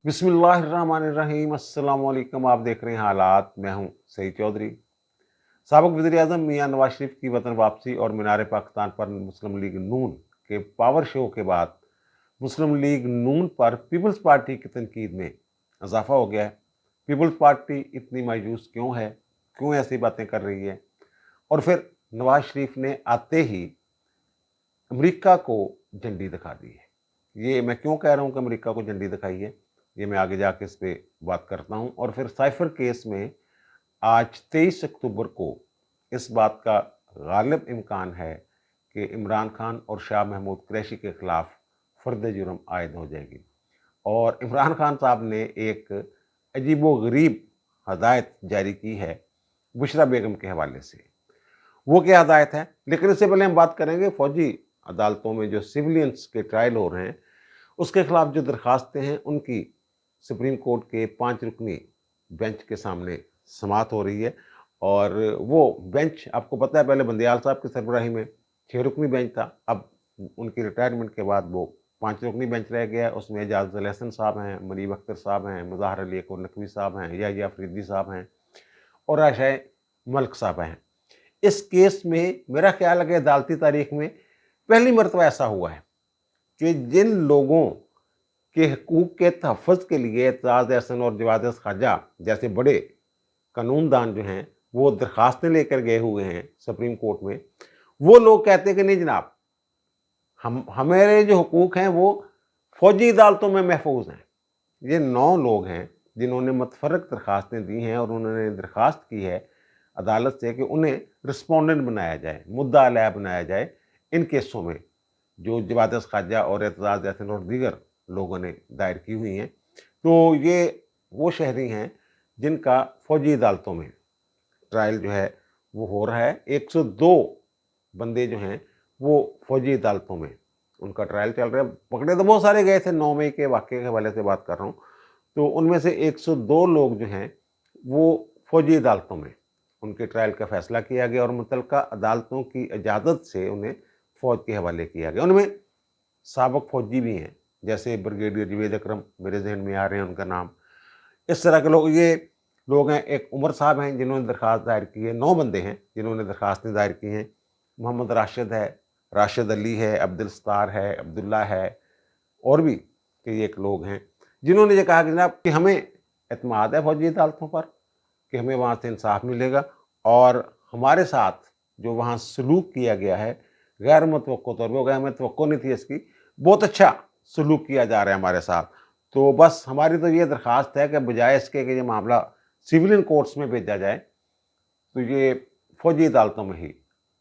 बिस्मिल्लाहिर्रहमानिर्रहीम। अस्सलाम वालेकुम। आप देख रहे हैं हालात। मैं हूं सईद चौधरी। साबिक वज़ीर-ए-आज़म मियां नवाज शरीफ की वतन वापसी और मीनार पाकिस्तान पर मुस्लिम लीग नून के पावर शो के बाद मुस्लिम लीग नून पर पीपल्स पार्टी की तनकीद में इजाफा हो गया है। पीपल्स पार्टी इतनी मायूस क्यों है, क्यों ऐसी बातें कर रही है, और फिर नवाज शरीफ ने आते ही अमेरिका को झंडी दिखा दी है। ये मैं क्यों कह रहा हूँ कि अमेरिका को झंडी दिखाई है, ये मैं आगे जाके इस पर बात करता हूँ। और फिर साइफर केस में आज 23 अक्टूबर को इस बात का गालिब इम्कान है कि इमरान खान और शाह महमूद कुरैशी के खिलाफ फर्द जुर्म आयद हो जाएगी। और इमरान खान साहब ने एक अजीबो गरीब हदायत जारी की है बुशरा बेगम के हवाले से। वो क्या हदायत है, लेकिन इससे पहले हम बात करेंगे फौजी अदालतों में जो सिविलियंस के ट्रायल हो रहे हैं उसके खिलाफ जो दरखास्तें हैं उनकी सुप्रीम कोर्ट के 5 रुकनी बेंच के सामने समाअत हो रही है। और वो बेंच आपको पता है, पहले बंदियाल साहब की सरबराही में 6 रुकनी बेंच था, अब उनकी रिटायरमेंट के बाद वो 5 रुकनी बेंच रह गया है। उसमें एजाज अल हसन साहब हैं, मुनीब अख्तर साहब हैं, मुज़ाहर अली अकबर नकवी साहब हैं, या अफरीदी साहब हैं और आशाए मलिक साहब हैं। इस केस में मेरा ख्याल है कि अदालती तारीख में पहली मरतबा ऐसा हुआ है कि जिन लोगों के हकूक़ के तहफ़्फ़ुज़ के लिए एतजाज़ अहसन और जवाद ख्वाजा जैसे बड़े कानूनदान जो हैं वो दरखास्तें लेकर गए हुए हैं सुप्रीम कोर्ट में, वो लोग कहते हैं कि नहीं जनाब, हमारे जो हकूक़ हैं वो फ़ौजी अदालतों में महफूज हैं। ये 9 लोग हैं जिन्होंने मुतफ़र्रिक़ दरखास्तें दी हैं और उन्होंने दरखास्त की है अदालत से कि उन्हें रिस्पोंडेंट बनाया जाए, मुद्दा अलैह बनाया जाए इन केसों में जो जवाद ख्वाजा और एतजाज़ अहसन और दीगर लोगों ने दायर की हुई हैं। तो ये वो शहरी हैं जिनका फ़ौजी अदालतों में ट्रायल जो है वो हो रहा है। 102 बंदे जो हैं वो फ़ौजी अदालतों में उनका ट्रायल चल रहा है। पकड़े तो बहुत सारे गए थे, 9 मई के वाक़ये के हवाले से बात कर रहा हूँ। तो उनमें से 102 लोग जो हैं वो फ़ौजी अदालतों में उनके ट्रायल का फ़ैसला किया गया और मुतल्लिका अदालतों की इजाज़त से उन्हें फ़ौज के हवाले किया गया। उनमें साबिक़ फ़ौजी भी हैं, जैसे ब्रिगेडियर जवेद अकरम मेरे ज़हन में आ रहे हैं उनका नाम। इस तरह के लोग ये लोग हैं। एक उमर साहब हैं जिन्होंने दरख्वास्त दायर की है। 9 बंदे हैं जिन्होंने दरख्वास्तें दायर की हैं। मोहम्मद राशिद है, राशिद अली है, अब्दुल सत्तार है, अब्दुल्ला है, और भी कई एक लोग हैं जिन्होंने ये कहा कि जनाब कि हमें एतमाद है फ़ौजी अदालतों पर कि हमें वहाँ से इंसाफ मिलेगा और हमारे साथ जो वहाँ सलूक किया गया है गैर मुतवक्को तौर पर, हमें तवक्को नहीं थी इसकी, बहुत अच्छा सलूक किया जा रहा है हमारे साथ। तो बस हमारी तो ये दरख्वास्त है कि बजाय इसके कि ये मामला सिविलियन कोर्ट्स में भेजा जाए तो ये फ़ौजी अदालतों में ही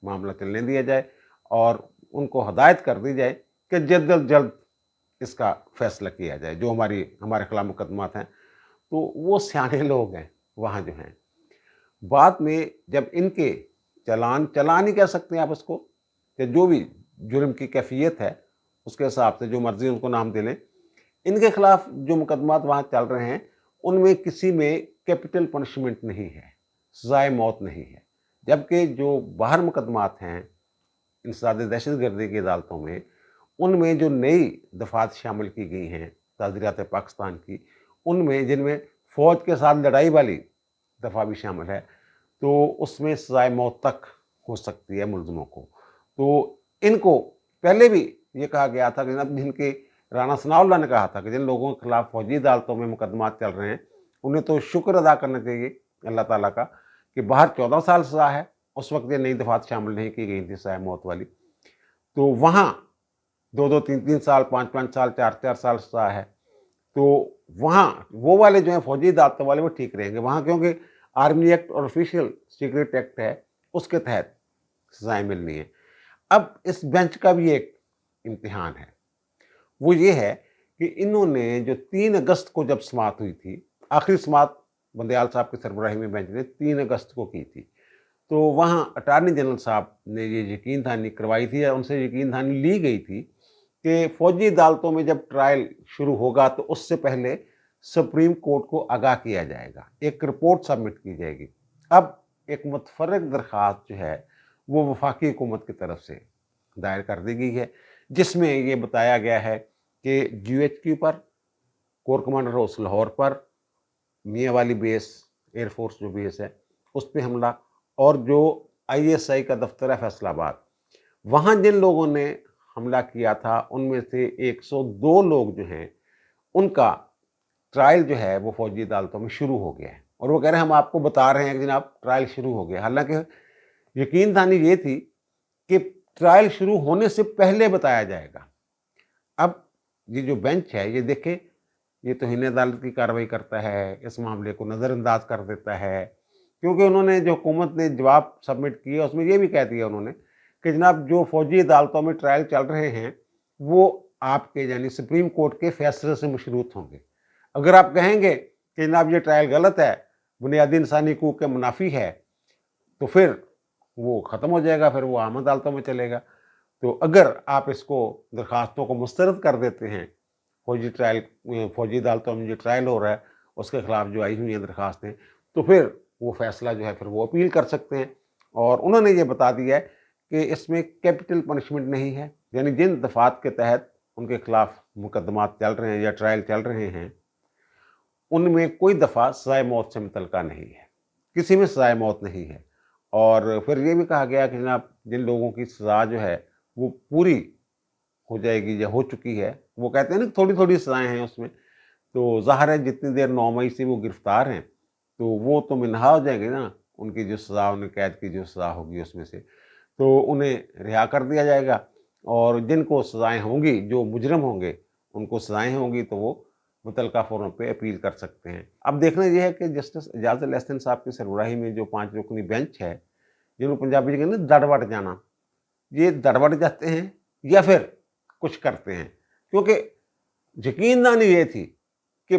मामला चलने दिया जाए और उनको हदायत कर दी जाए कि जल्द अज जल्द इसका फ़ैसला किया जाए जो हमारे खिलाफ मुकदमात हैं। तो वो सियाने लोग हैं वहाँ जो हैं। बाद में जब इनके चलान ही कह सकते हैं आप इसको, कि जो भी जुर्म की कैफियत है उसके हिसाब से जो मर्जी उनको नाम दे लें, इनके खिलाफ जो मुकदमात वहाँ चल रहे हैं उनमें किसी में कैपिटल पनिशमेंट नहीं है, सज़ाए मौत नहीं है। जबकि जो बाहर मुकदमात हैं इंसदाद दहशतगर्दी की अदालतों में, उनमें जो नई दफ़ात शामिल की गई हैं ताज़ीरात पाकिस्तान की, उनमें जिनमें फ़ौज के साथ लड़ाई वाली दफ़ा भी शामिल है, तो उसमें सज़ाए मौत तक हो सकती है मुल्ज़िमों को। तो इनको पहले भी ये कहा गया था कि जनाब जिनके राना सनाउल्लाह ने कहा था कि जिन लोगों के खिलाफ फ़ौजी अदालतों में मुकदमात चल रहे हैं उन्हें तो शुक्र अदा करना चाहिए अल्लाह ताला का कि बाहर 14 साल सज़ा है, उस वक्त ये नई दफ़ात शामिल नहीं की गई थी सज़ाए मौत वाली। तो वहाँ 2-2, 3-3 साल, 5-5 साल, 4-4 साल सज़ा है। तो वहाँ वो वाले जो हैं फ़ौजी अदालतों वाले वो ठीक रहेंगे वहाँ, क्योंकि आर्मी एक्ट और ऑफिशियल सीक्रेट एक्ट है उसके तहत सज़ाएँ मिलनी है। अब इस बेंच का भी एक इम्तिहान है, वो ये है कि इन्होंने जो 3 अगस्त को जब समाअत हुई थी, आखिरी समाअत बंदयाल साहब की सरबराही में बेंच ने 3 अगस्त को की थी, तो वहाँ अटार्नी जनरल साहब ने ये यकीन दहानी करवाई थी या उनसे यकीन दहानी ली गई थी कि फ़ौजी अदालतों में जब ट्रायल शुरू होगा तो उससे पहले सुप्रीम कोर्ट को आगाह किया जाएगा, एक रिपोर्ट सबमिट की जाएगी। अब एक मुतफ़र्रिक़ दरख्वास्त जो है वो वफाकी हुकूमत की तरफ से दायर कर दी गई है, जिसमें ये बताया गया है कि GHQ पर कोर कमांडर हाउस लाहौर पर, मियाँ वाली बेस एयरफोर्स जो बेस है उस पर हमला, और जो ISI का दफ्तर है फैसलाबाद, वहाँ जिन लोगों ने हमला किया था उनमें से 102 लोग जो हैं उनका ट्रायल जो है वो फौजी अदालतों में शुरू हो गया है, और वो कह रहे हैं हम आपको बता रहे हैं कि जनाब ट्रायल शुरू हो गया। हालांकि यकीन दहानी ये थी कि ट्रायल शुरू होने से पहले बताया जाएगा। अब ये जो बेंच है ये देखें, ये तौहीन अदालत की कार्रवाई करता है, इस मामले को नज़रअंदाज कर देता है, क्योंकि उन्होंने जो हुकूमत ने जवाब सबमिट किया उसमें ये भी कह दिया उन्होंने कि जनाब जो फौजी अदालतों में ट्रायल चल रहे हैं वो आपके यानी सुप्रीम कोर्ट के फैसले से मशरूत होंगे। अगर आप कहेंगे कि जनाब ये ट्रायल गलत है, बुनियादी इंसानी हकूक़ के मुनाफी है, तो फिर वो ख़त्म हो जाएगा, फिर वो आम अदालतों में चलेगा। तो अगर आप इसको दरखास्तों को मुस्तरद कर देते हैं, फौजी अदालतों में जो ट्रायल हो रहा है उसके खिलाफ जो आई हुई हैं दरखास्तें, तो फिर वो फैसला जो है फिर वो अपील कर सकते हैं। और उन्होंने ये बता दिया है कि इसमें कैपिटल पनिशमेंट नहीं है, यानी जिन दफात के तहत उनके खिलाफ मुकदमात चल रहे हैं या ट्रायल चल रहे हैं उनमें कोई दफ़ा सज़ाए मौत से मुतल्लिका नहीं है, किसी में सज़ाए मौत नहीं है। और फिर ये भी कहा गया कि जनाब जिन लोगों की सज़ा जो है वो पूरी हो जाएगी या हो चुकी है, वो कहते हैं ना थोड़ी थोड़ी सज़ाएँ हैं उसमें, तो ज़ाहिर है जितनी देर 9 मई से वो गिरफ़्तार हैं तो वो तो मिनहा हो जाएंगे ना, उनकी जो सज़ा, उन्हें कैद की जो सज़ा होगी उसमें से, तो उन्हें रिहा कर दिया जाएगा। और जिनको सज़ाएँ होंगी, जो मुजरम होंगे उनको सज़ाएँ होंगी, तो वो मुतल्लिका फोरम पे अपील कर सकते हैं। अब देखना ये है कि जस्टिस एजाज अल एहसन साहब की सरबराही में जो 5 रुकनी बेंच है, जिन्होंने पंजाबी में कहते हैं दड़-वट जाना, ये दड़-वट जाते हैं या फिर कुछ करते हैं, क्योंकि यकीनदानी ये थी कि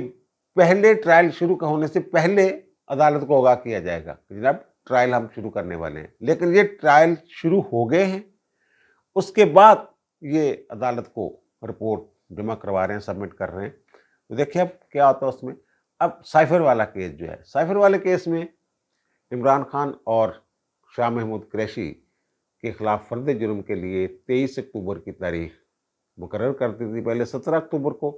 पहले ट्रायल शुरू होने से पहले अदालत को आगाह किया जाएगा कि जनाब ट्रायल हम शुरू करने वाले हैं, लेकिन ये ट्रायल शुरू हो गए हैं, उसके बाद ये अदालत को रिपोर्ट जमा करवा रहे हैं, सबमिट कर रहे हैं। तो देखिए अब क्या होता है उसमें। अब साइफर वाला केस जो है, साइफर वाले केस में इमरान खान और शाह महमूद कुरैशी के खिलाफ फर्द जुर्म के लिए 23 अक्टूबर की तारीख मुकर्रर कर दी थी। पहले 17 अक्टूबर को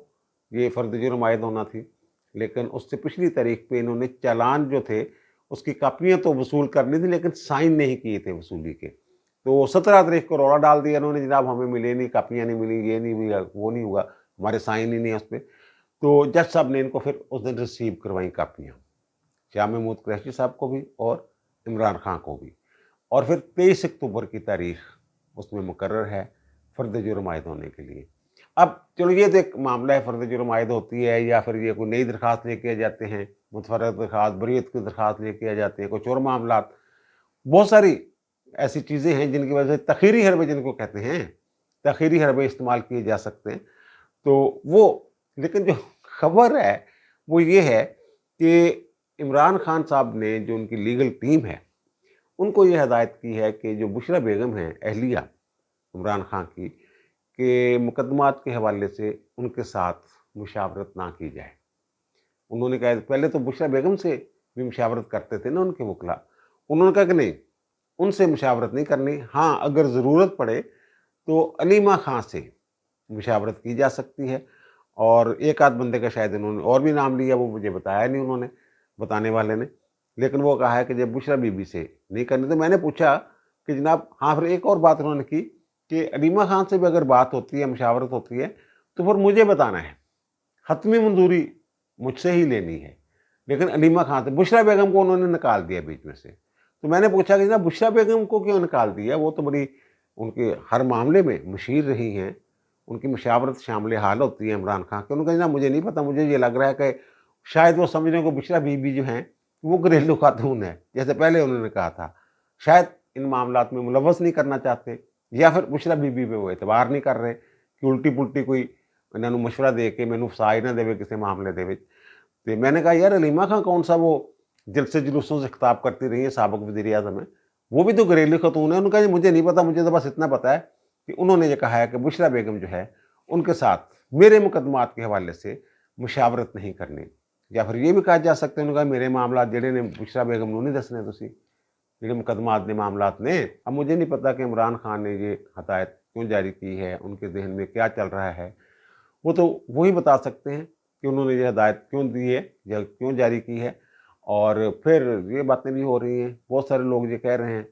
ये फर्द जुर्म आयद होना थी, लेकिन उससे पिछली तारीख पे इन्होंने चालान जो थे उसकी कापियाँ तो वसूल करनी थी, लेकिन साइन नहीं किए थे वसूली के। तो 17 तारीख को रौला डाल दिया इन्होंने, जनाब हमें मिले नहीं, कापियाँ नहीं मिली, ये नहीं हुआ, वो नहीं हुआ, हमारे साइन ही नहीं है उस पर। तो जज साहब ने इनको फिर उस दिन रिसीव करवाई कापियाँ, शाह महमूद कुरैशी साहब को भी और इमरान खान को भी। और फिर 23 अक्टूबर की तारीख उसमें मुकर्रर है फर्द जुर्म आयद होने के लिए। अब चलो ये तो एक मामला है, फर्द जुर्म आयद होती है या फिर ये कोई नई दरख्वास्त लेके आ जाते हैं, मुतफर्रग दरख्वास्त, बरीयत की दरख्वास्त लेके आ जाते हैं, कुछ और मामला, बहुत सारी ऐसी चीज़ें हैं जिनकी वजह से तखीरी हरबे जिनको कहते हैं, तखीरी हरबे इस्तेमाल किए जा सकते हैं। तो वो, लेकिन जो खबर है वो ये है कि इमरान खान साहब ने, जो उनकी लीगल टीम है, उनको ये हदायत की है कि जो बुशरा बेगम है अहलिया इमरान खान की, के मुकदमात के हवाले से उनके साथ मुशावरत ना की जाए। उन्होंने कहा पहले तो बुशरा बेगम से भी मुशावरत करते थे ना उनके वकला, उन्होंने कहा कि नहीं, उनसे मुशावरत नहीं करनी, हाँ अगर ज़रूरत पड़े तो अलीमा खां से मुशावरत की जा सकती है। और एक आध बंदे का शायद उन्होंने और भी नाम लिया, वो मुझे बताया नहीं उन्होंने, बताने वाले ने, लेकिन वो कहा है कि जब बुशरा बीबी से नहीं करनी। तो मैंने पूछा कि जनाब, हाँ फिर एक और बात उन्होंने की कि अलीमा खान से भी अगर बात होती है, मुशावरत होती है, तो फिर मुझे बताना है, हतमी मंजूरी मुझसे ही लेनी है। लेकिन अलीमा खान से, बुशरा बेगम को उन्होंने निकाल दिया बीच में से। तो मैंने पूछा कि जनाब बुशरा बेगम को क्यों निकाल दिया, वो तो बड़ी उनके हर मामले में मुशीर रही हैं, उनकी मुशावरत शामिल हाल होती है इमरान खान के। उन्होंने कहा मुझे नहीं पता, मुझे ये लग रहा है कि शायद वो समझ रहे हैं कि बुशरा बीबी जो हैं वो घरेलू खातून है, जैसे पहले उन्होंने कहा था, शायद इन मामलात में मुलव्वस नहीं करना चाहते, या फिर बुशरा बीबी पे वो एतबार नहीं कर रहे कि उल्टी पुल्टी कोई इन्होंने मशवरा दे के मैनू फसा ही ना देवे किसी मामले दे। तो मैंने कहा यार अलीमा खान कौन सा वो जलसे जुलूसों से खिताब करती रही है, साबिक वज़ीर आज़म है, वो भी तो घरेलू खतून है। उनका मुझे नहीं पता, मुझे तो बस इतना पता है कि उन्होंने ये कहा है कि बुशरा बेगम जो है उनके साथ मेरे मुकदमात के हवाले से मुशावरत नहीं करनी। या फिर ये भी कहा जा सकता है उन्होंने कहा मेरे मामला जेड़े ने बुशरा बेगम नूं नहीं दसने, तुसी जेड़े मुकदमात ने मामलात ने। अब मुझे नहीं पता कि इमरान खान ने ये हदायत क्यों जारी की है, उनके जहन में क्या चल रहा है, वो तो वही बता सकते हैं। कि उन्होंने ये हदायत क्यों दी है या क्यों जारी की है। और फिर ये बातें भी हो रही हैं, बहुत सारे लोग ये कह रहे हैं,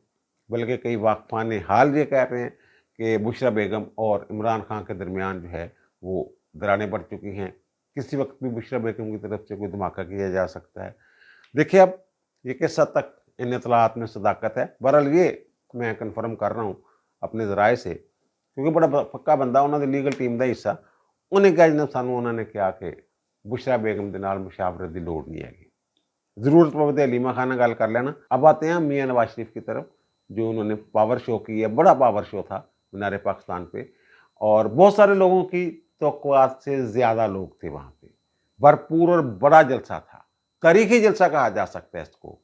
बल्कि कई वाक़फ़ान हाल ये कह रहे हैं कि बुशरा बेगम और इमरान खान के दरमियान जो है वो दरारें बढ़ चुकी हैं। किसी वक़्त भी बुशरा बेगम की तरफ से कोई धमाका किया जा सकता है। देखिए अब ये किस हद तक इन इत्तलाआत में सदाकत है। बहरहाल ये मैं कन्फर्म कर रहा हूँ अपने ज़राए से, क्योंकि बड़ा पक्का बंदा उन्होंने लीगल टीम का हिस्सा उन्हें क्या जनाब सानू उन्होंने कहा कि बुशरा बेगम के नाल मुशावरत की लोड़ नहीं हैगी, जरूरत पवे तो हलीमा खान गल कर लेना। अब आते हैं मियाँ नवाज शरीफ की तरफ, जो उन्होंने पावर शो की है, बड़ा पावर शो था मीनार पाकिस्तान पे, और बहुत सारे लोगों की तवक्कुआत से ज़्यादा लोग थे वहाँ पे। भरपूर और बड़ा जलसा था, तारीखी जलसा कहा जा सकता है इसको।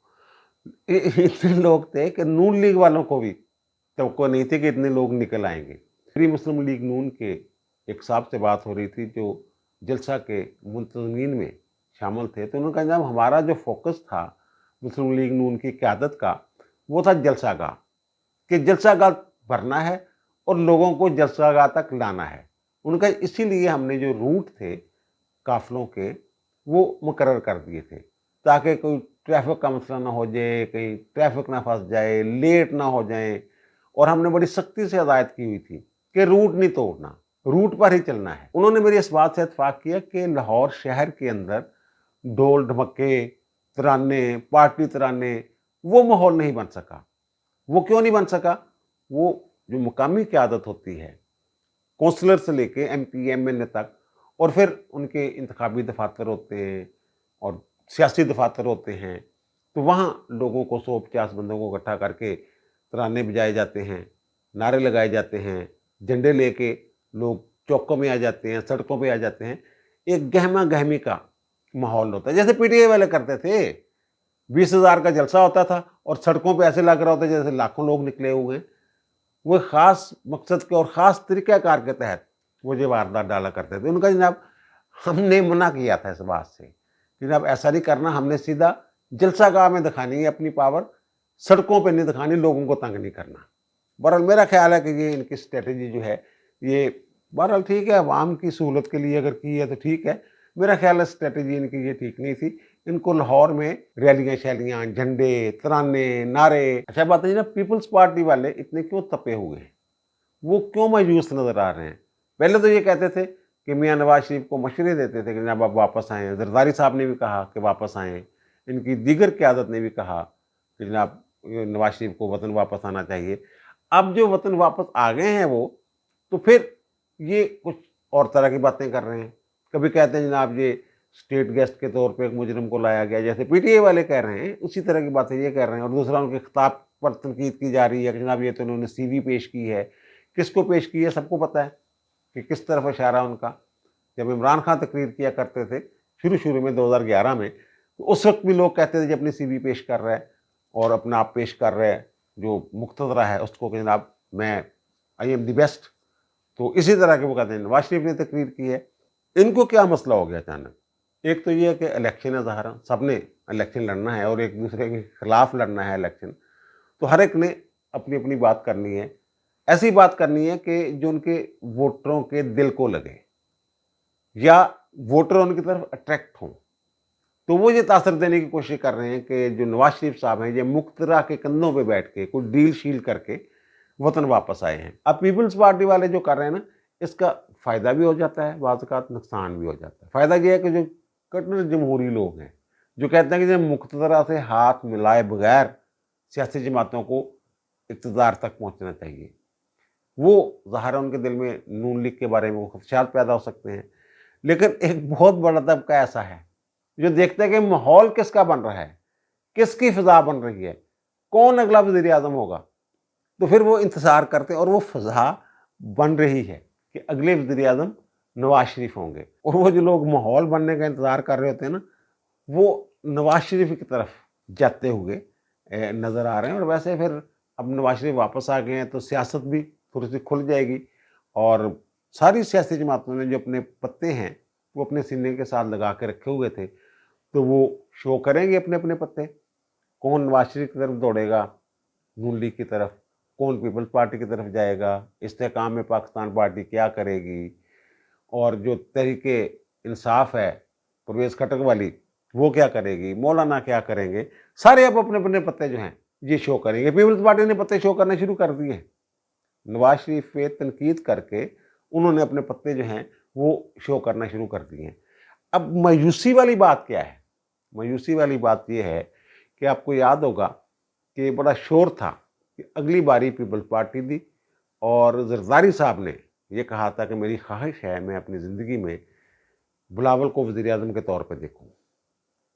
इतने लोग थे कि नून लीग वालों को भी तवक्को नहीं थी कि इतने लोग निकल आएंगे। फ्री मुस्लिम लीग नून के एक साहब से बात हो रही थी जो जलसा के मुंतज़मीन में शामिल थे, तो उन्होंने कहा जनाब हमारा जो फोकस था मुस्लिम लीग नून की क़यादत का, वो था जलसागाह, कि जलसागाह भरना है और लोगों को जलसागाह तक लाना है। उनका इसीलिए हमने जो रूट थे काफ़िलों के वो मुकर्रर कर दिए थे, ताकि कोई ट्रैफिक का मसला ना हो जाए, कहीं ट्रैफिक ना फंस जाए, लेट ना हो जाए। और हमने बड़ी सख्ती से हदायत की हुई थी कि रूट नहीं तोड़ना, रूट पर ही चलना है। उन्होंने मेरी इस बात से इत्तेफाक किया कि लाहौर शहर के अंदर ढोल ढमक्के, तराने, पार्टी तराने, वो माहौल नहीं बन सका। वो क्यों नहीं बन सका? वो जो मुकामी क़यादत होती है, कौंसलर से लेके MP MLA तक, और फिर उनके इंतखाबी दफातर होते हैं और सियासी दफातर होते हैं, तो वहाँ लोगों को 100-50 बंदों को इकट्ठा करके तराने बजाए जाते हैं, नारे लगाए जाते हैं, झंडे लेके लोग चौकों में आ जाते हैं, सड़कों पे आ जाते हैं। एक गहमा-गहमी का माहौल होता है, जैसे PTI वाले करते थे। 20,000 का जलसा होता था और सड़कों पे ऐसे लग रहा होता जैसे लाखों लोग निकले हुए हैं। वो एक ख़ास मकसद के और ख़ास तरीक़ाकार के तहत वो ये वारदात डाला करते थे। उनका जनाब हमने मना किया था इस बात से, जनाब ऐसा नहीं करना, हमने सीधा जलसागाह में दिखानी है अपनी पावर, सड़कों पे नहीं दिखानी, लोगों को तंग नहीं करना। बहरहाल मेरा ख़्याल है कि ये इनकी स्ट्रैटेजी जो है, ये बहरहाल ठीक है, अवाम की सहूलत के लिए अगर की है तो ठीक है। मेरा ख़्याल है स्ट्रैटेजी इनकी ये ठीक नहीं थी। इनको लाहौर में रैलियाँ-शैलियाँ, झंडे, तराने, नारे। अच्छा बात है ना, पीपल्स पार्टी वाले इतने क्यों तपे हुए हैं? वो क्यों मायूस नज़र आ रहे हैं? पहले तो ये कहते थे कि मियाँ नवाज शरीफ को मशवरे देते थे कि जनाब आप वापस आएँ। ज़रदारी साहब ने भी कहा कि वापस आएँ। इनकी दीगर क़यादत ने भी कहा कि जनाब नवाज शरीफ को वतन वापस आना चाहिए। अब जो वतन वापस आ गए हैं वो, तो फिर ये कुछ और तरह की बातें कर रहे हैं। कभी कहते हैं जनाब ये स्टेट गेस्ट के तौर पे एक मुजरिम को लाया गया, जैसे PTI वाले कह रहे हैं, उसी तरह की बातें ये कर रहे हैं। और दूसरा उनके खिताब पर तनकीद की जा रही है कि जनाब ये तो उन्होंने CV पेश की है। किसको पेश की है सबको पता है कि किस तरफ इशारा उनका। जब इमरान खान तकरीर किया करते थे शुरू में 2011 में, तो उस वक्त भी लोग कहते थे कि अपनी CV पेश कर रहा है और अपना आप पेश कर रहा है, जो मुख्तदरा है उसको कि जनाब मैं आई एम द बेस्ट। तो इसी तरह के वो कहते हैं। नवाज शरीफ ने तकरीर की है। इनको क्या मसला हो गया अचानक? एक तो ये है कि इलेक्शन है, ज़ाहिर सबने इलेक्शन लड़ना है और एक दूसरे के खिलाफ लड़ना है इलेक्शन, तो हर एक ने अपनी अपनी बात करनी है। ऐसी बात करनी है कि जो उनके वोटरों के दिल को लगे या वोटर उनकी तरफ अट्रैक्ट हों। तो वो ये तासर देने की कोशिश कर रहे हैं कि जो नवाज शरीफ साहब हैं ये मुख्तरा के कंधों पे बैठ के कोई डील शील करके वतन वापस आए हैं। अब पीपल्स पार्टी वाले जो कर रहे हैं ना, इसका फ़ायदा भी हो जाता है, बाज़ औक़ात नुकसान भी हो जाता है। फ़ायदा ये है कि जो कट्टर जमहूरी लोग हैं, जो कहते हैं कि जब मुख्तदरा से हाथ मिलाए बगैर सियासी जमातों को इक़्तिदार तक पहुँचना चाहिए, वो ज़ाहिर है उनके दिल में नून लीग के बारे में ख़दशात पैदा हो सकते हैं। लेकिन एक बहुत बड़ा तबका ऐसा है जो देखता है कि माहौल किसका बन रहा है, किसकी फ़िज़ा बन रही है, कौन अगला वज़ीर-ए-आज़म होगा, तो फिर वो इंतज़ार करते हैं और वो फ़िज़ा बन रही है कि अगले वज़ीर-ए-आज़म नवाज शरीफ होंगे। और वो जो लोग माहौल बनने का इंतज़ार कर रहे होते हैं ना, वो नवाज शरीफ की तरफ जाते हुए नज़र आ रहे हैं। और वैसे फिर अब नवाज शरीफ वापस आ गए हैं तो सियासत भी थोड़ी-सी खुल जाएगी और सारी सियासी जमातों ने जो अपने पत्ते हैं, वो अपने सीने के साथ लगा के रखे हुए थे, तो वो शो करेंगे अपने-अपने पत्ते। कौन नवाज शरीफ की तरफ दौड़ेगा, नून लीग की तरफ, कौन पीपल्स पार्टी की तरफ जाएगा, इस्तेहकाम में पाकिस्तान पार्टी क्या करेगी, और जो तहरीके इंसाफ है परवेज खटक वाली वो क्या करेगी, मौलाना क्या करेंगे, सारे अब अपने अपने पत्ते जो हैं ये शो करेंगे। पीपल्स पार्टी ने पत्ते शो करने शुरू कर दिए। नवाज शरीफ पे तनकीद करके उन्होंने अपने पत्ते जो हैं वो शो करना शुरू कर दिए हैं। अब मायूसी वाली बात क्या है? मायूसी वाली बात ये है कि आपको याद होगा कि बड़ा शोर था कि अगली बारी पीपल्स पार्टी दी, और जरदारी साहब ने ये कहा था कि मेरी ख्वाहिश है मैं अपनी ज़िंदगी में बिलावल को वज़ीर आज़म के तौर पे देखूं।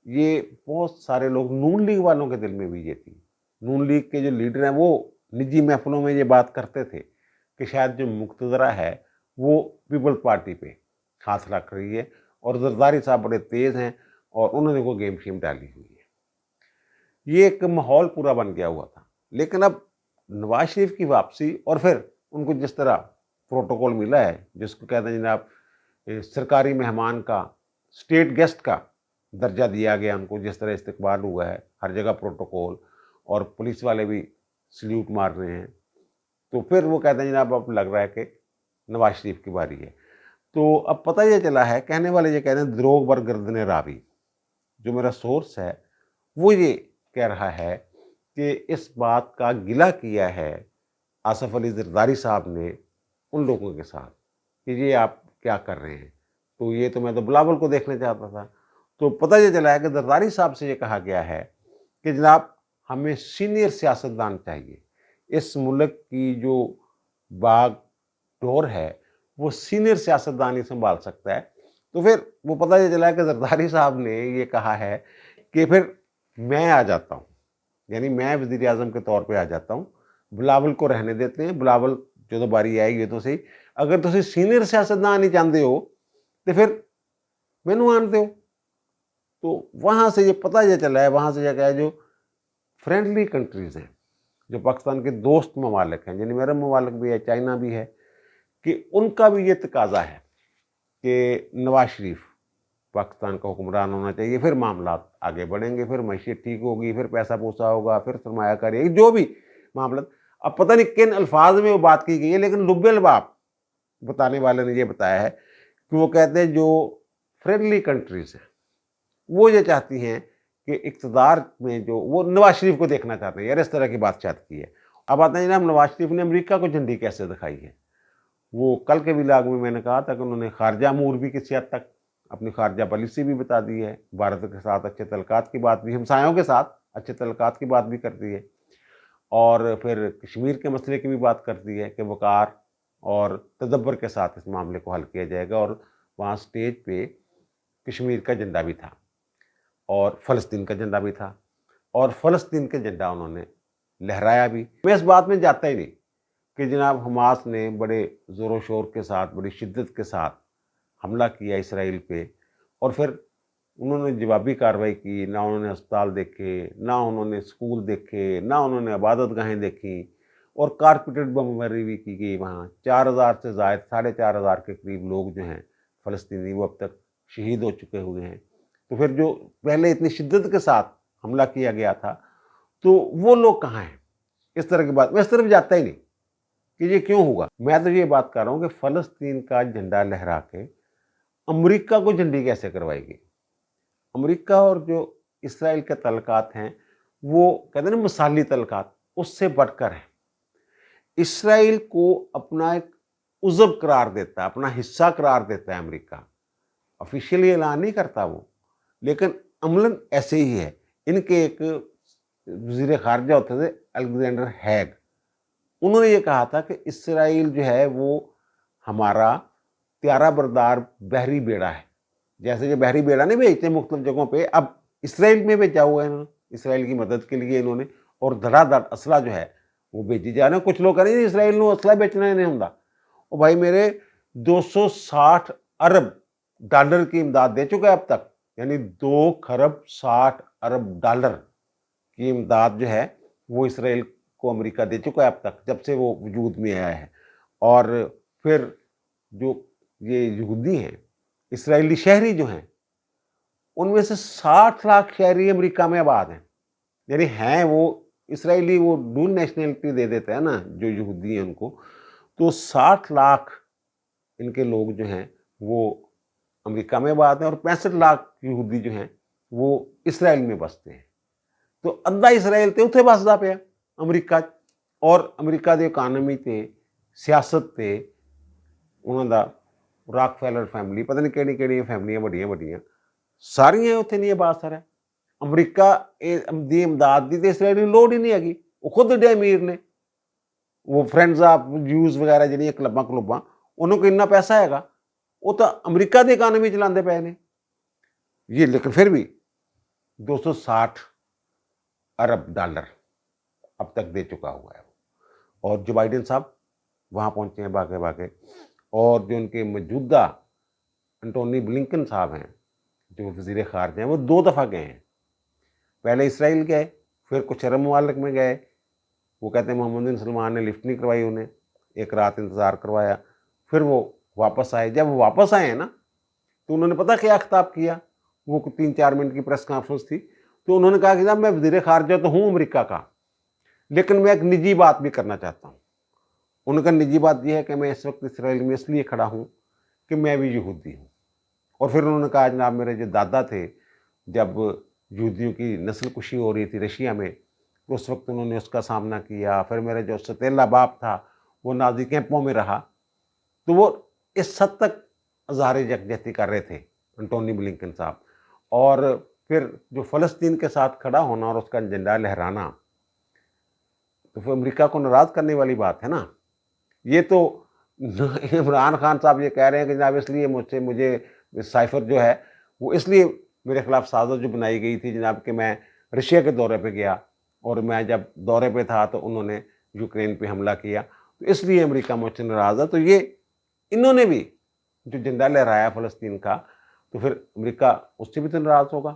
ये बहुत सारे लोग, नून लीग वालों के दिल में भी ये थी। नून लीग के जो लीडर हैं वो निजी महफिलों में ये बात करते थे कि शायद जो मुक्तदरा है वो पीपल्स पार्टी पे हाथ रख रही है, और जरदारी साहब बड़े तेज़ हैं और उन्होंने वो गेम शेम डाली हुई है। ये एक माहौल पूरा बन गया हुआ था। लेकिन अब नवाज शरीफ की वापसी, और फिर उनको जिस तरह प्रोटोकॉल मिला है, जिसको कहते हैं जनाब सरकारी मेहमान का, स्टेट गेस्ट का दर्जा दिया गया उनको, जिस तरह इस्तकबाल हुआ है, हर जगह प्रोटोकॉल, और पुलिस वाले भी सल्यूट मार रहे हैं, तो फिर वो कहते हैं जनाब अब लग रहा है कि नवाज शरीफ की बारी है। तो अब पता ये चला है, कहने वाले ये कहते हैं द्रोग बर गर्दन रावी। जो मेरा सोर्स है वो ये कह रहा है कि इस बात का गिला किया है आसफ अली जरदारी साहब ने उन लोगों के साथ कि ये आप क्या कर रहे हैं। तो ये तो मैं तो बिलावल को देखना चाहता था। तो पता ये चला है कि जरदारी साहब से ये कहा गया है कि जनाब हमें सीनियर सियासतदान चाहिए, इस मुल्क की जो बाग डोर है वो सीनियर सियासतदान ही संभाल सकता है। तो फिर वो पता ये चला है कि जरदारी साहब ने ये कहा है कि फिर मैं आ जाता हूँ, यानी मैं वज़ीर आज़म के तौर पे आ जाता हूँ, बिलावल को रहने देते हैं, बिलावल जो बारी आएगी तो सही, अगर तुम सीनियर सियासतदान ही चाहते हो तो फिर मैनू आन दो। तो वहाँ से ये पता ये चला है, वहाँ से क्या है, जो फ्रेंडली कंट्रीज़ हैं, जो पाकिस्तान के दोस्त ममालिक हैं, यानी मेरा ममालिक भी है, चाइना भी है, कि उनका भी ये तकाजा है कि नवाज शरीफ पाकिस्तान का हुक्मरान होना चाहिए, फिर मामला आगे बढ़ेंगे, फिर मैशियत ठीक होगी, फिर पैसा पूसा होगा, फिर सरमायाकारी, जो भी मामला। अब पता नहीं किन अल्फाज में वो बात की गई है, लेकिन लुब्बे लबाब बताने वाले ने ये बताया है कि वो कहते हैं जो फ्रेंडली कंट्रीज़ हैं वो ये चाहती हैं कि इक़्तिदार में जो वो नवाज शरीफ को देखना चाहते हैं, यार इस तरह की बात चाहती की है। अब आते हैं जनाब नवाज शरीफ ने अमेरिका को झंडी कैसे दिखाई है। वो कल के व्लॉग में मैंने कहा था कि उन्होंने खारजा अमूर भी किसी हद तक अपनी खारजा पॉलिसी भी बता दी है, भारत के साथ अच्छे तल्लुकात की बात भी, हमसायों के साथ अच्छे तल्लुकात की बात भी कर दी है, और फिर कश्मीर के मसले की भी बात कर दी है कि वक़ार और तदब्बर के साथ इस मामले को हल किया जाएगा। और वहाँ स्टेज पे कश्मीर का झंडा भी था और फ़लस्तीन का झंडा भी था, और फ़लस्तीन का झंडा उन्होंने लहराया भी। मैं इस बात में जाता ही नहीं कि जनाब हमास ने बड़े ज़ोर शोर के साथ, बड़ी शिद्दत के साथ हमला किया इसराइल पे, और फिर उन्होंने जवाबी कार्रवाई की। ना उन्होंने अस्पताल देखे, ना उन्होंने स्कूल देखे, ना उन्होंने इबादत गाहें देखी, और कारपेटेड बमबारी भी की गई। वहाँ 4000 से ज़ायद, 4500 के करीब लोग जो हैं फ़लस्तीनी वो अब तक शहीद हो चुके हुए हैं। तो फिर जो पहले इतनी शिद्दत के साथ हमला किया गया था, तो वो लोग कहाँ हैं? इस तरह की बात मैं इस तरफ जाता ही नहीं कि ये क्यों होगा। मैं तो ये बात कर रहा हूँ कि फ़लस्तीन का झंडा लहरा के अमेरिका को झंडी कैसे करवाएगी। अमेरिका और जो इसराइल के तल्लुकात हैं वो कहते हैं ना मिसाली तल्लुकात, उससे बढ़कर है। इसराइल को अपना एक उज़्व करार देता है, अपना हिस्सा करार देता है अमेरिका। ऑफिशियली ऐलान नहीं करता वो, लेकिन अमलन ऐसे ही है। इनके एक वज़ीर ख़ारिजा होते थे अलेक्जेंडर हैग, उन्होंने ये कहा था कि इसराइल जो है वो हमारा त्यारा बरदार बहरी बेड़ा है। जैसे ये बहरी बेड़ा नहीं भेजते मुख्तलिफ जगहों पे, अब इसराइल में भेजा हुआ है इन्होंने, इसराइल की मदद के लिए इन्होंने, और धड़ाधड़ असला जो है वो भेजी जा रहे हैं। कुछ लोग कह रहे हैं इसराइल को असला बेचना ही नहीं होता। और भाई मेरे 260 अरब डॉलर की इमदाद दे चुका है अब तक, यानी 2 खरब 60 अरब डॉलर की इमदाद जो है वो इसराइल को अमेरिका दे चुका है अब तक, जब से वो वजूद में आया है। और फिर जो ये यहूदी हैं, इसराइली शहरी जो हैं, उनमें से 60 लाख शहरी अमेरिका में आबाद हैं। यानी हैं वो इसराइली, वो डबल नेशनलिटी दे देते हैं ना जो यहूदी हैं उनको, तो 60 लाख इनके लोग जो हैं वो امریکہ میں آباد ہیں اور 65 لاکھ یہودی جو ہیں وہ اسرائیل میں بستے ہیں. تو ادھا اسرائیل تے اتنے بستا پیا امریکہ. اور امریکہ دی اکانومی تے سیاست تے انہوں دا راک فیلر فیملی پتہ نہیں کہڑی کہڑی فیملیاں بڑیاں بڑیاں ساریاں اتنے نہیں آباد سر. امریکہ دی امداد دی تے اسرائیل کی لوڑ ہی نہیں ہے. وہ خود ایڈے امیر نے. وہ فرینڈز آف جوز وغیرہ جہاں کلباں انہوں کو اتنا پیسہ ہے گا وہ تو امریکہ دی اکانومی چلاتے پے نے یہ. لیکن پھر بھی 260 ارب ڈالر اب تک دے چکا ہوا ہے. اور جو بائیڈن صاحب وہاں پہنچے ہیں باقی اور جو ان کے موجودہ انٹونی بلنکن صاحب ہیں جو وزیر خارجہ ہیں وہ 2 دفعہ گئے ہیں. پہلے اسرائیل گئے پھر کچھ عرب ممالک میں گئے. وہ کہتے ہیں محمد بن سلمان نے لفٹ نہیں کروائی انہیں, ایک رات انتظار کروایا, پھر وہ واپس آئے. جب وہ واپس آئے ہیں نا تو انہوں نے پتہ کیا خطاب کیا, وہ 3-4 منٹ کی پریس کانفرنس تھی. تو انہوں نے کہا کہ جناب میں وزیر خارجہ تو ہوں امریکہ کا, لیکن میں ایک نجی بات بھی کرنا چاہتا ہوں. ان کا نجی بات یہ ہے کہ میں اس وقت اسرائیل میں اس لیے کھڑا ہوں کہ میں بھی یہودی ہوں. اور پھر انہوں نے کہا جناب میرے جو دادا تھے جب یہودیوں کی نسل کشی ہو رہی تھی رشیا میں تو اس وقت انہوں نے اس کا سامنا کیا. پھر میرے جو ستیلا باپ تھا وہ نازی کیمپوں میں رہا. تو وہ اس حد تک اظہار یکجہتی کر رہے تھے انٹونی بلنکن صاحب. اور پھر جو فلسطین کے ساتھ کھڑا ہونا اور اس کا جھنڈا لہرانا تو پھر امریکہ کو ناراض کرنے والی بات ہے نا. یہ تو عمران خان صاحب یہ کہہ رہے ہیں کہ جناب اس لیے مجھے سائفر جو ہے وہ اس لیے میرے خلاف سازش جو بنائی گئی تھی جناب کہ میں رشیا کے دورے پہ گیا اور میں جب دورے پہ تھا تو انہوں نے یوکرین پہ حملہ کیا تو اس لیے امریکہ مجھ سے ناراض ہے. تو یہ انہوں نے بھی جو جھنڈا لہرایا فلسطین کا تو پھر امریکہ اس سے بھی تو ناراض ہوگا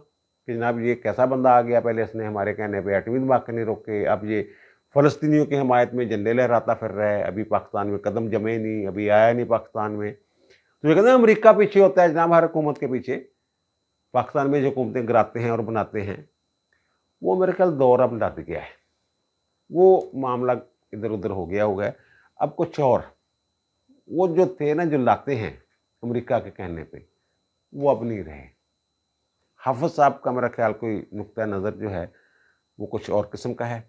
کہ جناب یہ کیسا بندہ آ گیا, پہلے اس نے ہمارے کہنے پہ ایٹمی دھماکے نہیں روکے, اب یہ فلسطینیوں کی حمایت میں جھنڈے لہراتا پھر رہا ہے, ابھی پاکستان میں قدم جمے نہیں, ابھی آیا نہیں پاکستان میں. تو یہ کہتے ہیں امریکہ پیچھے ہوتا ہے جناب ہر حکومت کے پیچھے. پاکستان میں جو حکومتیں گراتے ہیں اور بناتے ہیں وہ میرے خیال دور اب لد گیا ہے, وہ معاملہ ادھر ادھر ہو گیا. اب کچھ اور وہ جو تھے نا جو لاتے ہیں امریکہ کے کہنے پہ وہ اب نہیں رہے. حافظ صاحب کا میرا خیال کوئی نقطہ نظر جو ہے وہ کچھ اور قسم کا ہے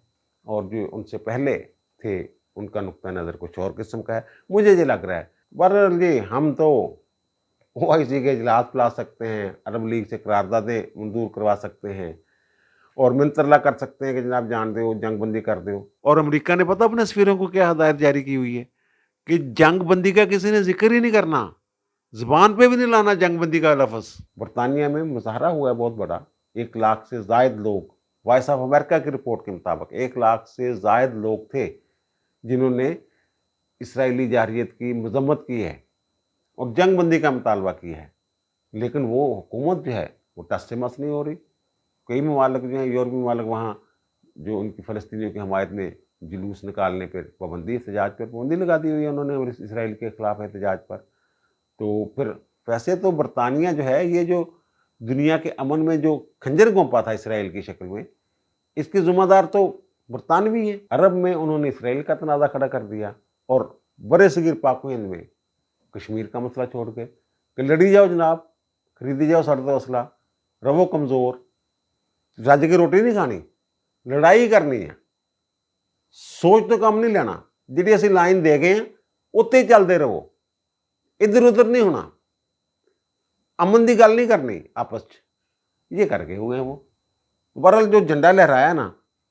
اور جو ان سے پہلے تھے ان کا نقطہ نظر کچھ اور قسم کا ہے. مجھے یہ لگ رہا ہے بہرحال جی ہم تو OIC کے اجلاس بلا سکتے ہیں, عرب لیگ سے قراردادیں منظور کروا سکتے ہیں اور منترلا کر سکتے ہیں کہ جناب جان دو جنگ بندی کر دو. اور امریکہ نے پتہ اپنے سفیروں کو کیا ہدایت جاری کی ہوئی ہے کہ جنگ بندی کا کسی نے ذکر ہی نہیں کرنا, زبان پہ بھی نہیں لانا جنگ بندی کا لفظ. برطانیہ میں مظاہرہ ہوا ہے بہت بڑا, 1 لاکھ سے زائد لوگ, وائس آف امریکہ کی رپورٹ کے مطابق 1 لاکھ سے زائد لوگ تھے جنہوں نے اسرائیلی جارحیت کی مذمت کی ہے اور جنگ بندی کا مطالبہ کیا ہے. لیکن وہ حکومت جو ہے وہ ٹس سے مس نہیں ہو رہی. کئی ممالک جو ہیں یورپی ممالک وہاں جو ان کی فلسطینیوں کی حمایت میں جلوس نکالنے پر پابندی, احتجاج پر پابندی لگا دی ہوئی ہے انہوں نے اسرائیل کے خلاف احتجاج پر. تو پھر ویسے تو برطانیہ جو ہے یہ جو دنیا کے امن میں جو کھنجر گھونپا تھا اسرائیل کی شکل میں اس کی ذمہ دار تو برطانوی ہے. عرب میں انہوں نے اسرائیل کا تنازع کھڑا کر دیا اور برے صغیر پاک و ہند میں کشمیر کا مسئلہ چھوڑ کے کہ لڑی جاؤ جناب, خریدی جاؤ سرد اسلحہ, رہو کمزور, رج کی روٹی نہیں کھانی, لڑائی کرنی ہے, سوچ تو کم نہیں لینا, جی اسی لائن دے گئے ہیں اتنے ہی چلتے رہو, ادھر ادھر نہیں ہونا, امن کی گل نہیں کرنی آپس یہ کر کے ہوئے ہیں وہ. بہرحال جو جھنڈا لہرایا نا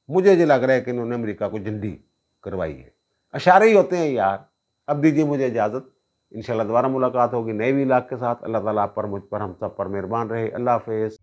مجھے یہ لگ رہا ہے کہ انہوں نے امریکہ کو جھنڈی کروائی ہے. اشارے ہی ہوتے ہیں یار. اب دیجیے مجھے اجازت, انشاءاللہ دوبارہ ملاقات ہوگی نئے ولاگ کے ساتھ. اللہ تعالیٰ آپ پر مجھ پر ہم سب پر مہربان رہے. اللہ حافظ.